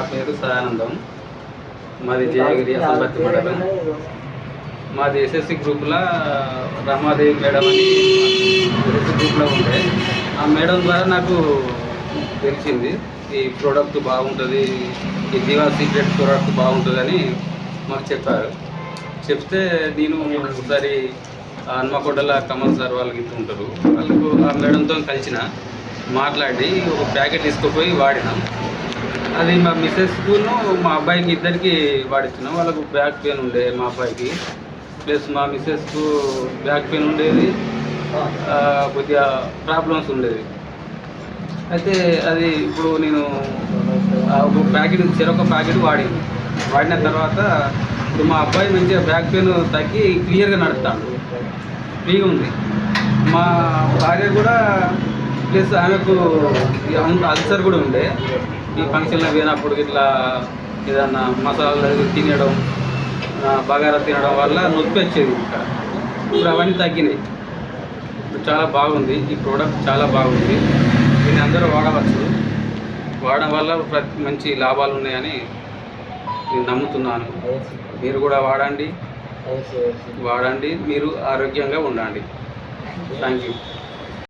పేరు సదానందం. మాది జయగిరి అసంపత్తి మండలం. మాది ఎస్ఎస్సి గ్రూప్లో రమాదేవి మేడం అని ఎస్ఎస్సి గ్రూప్లో ఉండే ఆ మేడం ద్వారా నాకు తెలిసింది ఈ ప్రోడక్ట్ బాగుంటుంది, ఈ జీవా సీక్రెట్ ప్రోడక్ట్ బాగుంటుందని మాకు చెప్పారు. చెప్తే నేను ఒకసారి హన్మకొండల కమల్ సార్ వాళ్ళకి ఉంటారు, వాళ్ళకు ఆ మేడంతో కలిసిన మాట్లాడి ఒక ప్యాకెట్ తీసుకుపోయి వాడినాం. అది మా మిస్సెస్కును మా అబ్బాయికి ఇద్దరికి వాడిచ్చినాం. వాళ్ళకు బ్యాక్ పెయిన్ ఉండే మా అబ్బాయికి, ప్లస్ మా మిస్సెస్కు బ్యాక్ పెయిన్ ఉండేది, కొద్దిగా ప్రాబ్లమ్స్ ఉండేది. అయితే అది ఇప్పుడు నేను ఒక ప్యాకెట్ చెరొక ప్యాకెట్ వాడిన తర్వాత ఇప్పుడు మా అబ్బాయి మంచిగా బ్యాక్ పెయిన్ తగ్గి క్లియర్గా నడుస్తాడు, ఫ్రీగా ఉంది. మా భార్య కూడా ప్లస్ ఆమెకు అల్సర్ కూడా ఉండే. ఈ ఫంక్షన్లో పోయినప్పుడు ఇట్లా ఏదన్నా మసాలాలు తినడం, బగారా తినడం వల్ల నొప్పి వచ్చేది. ఇక్కడ ఇప్పుడు అవన్నీ తగ్గినాయి. ఇప్పుడు చాలా బాగుంది, ఈ ప్రోడక్ట్ చాలా బాగుంది. దీన్ని అందరూ వాడవచ్చు. వాడడం వల్ల మంచి లాభాలు ఉన్నాయని నేను నమ్ముతున్నాను. మీరు కూడా వాడండి, మీరు ఆరోగ్యంగా ఉండండి. Thank you.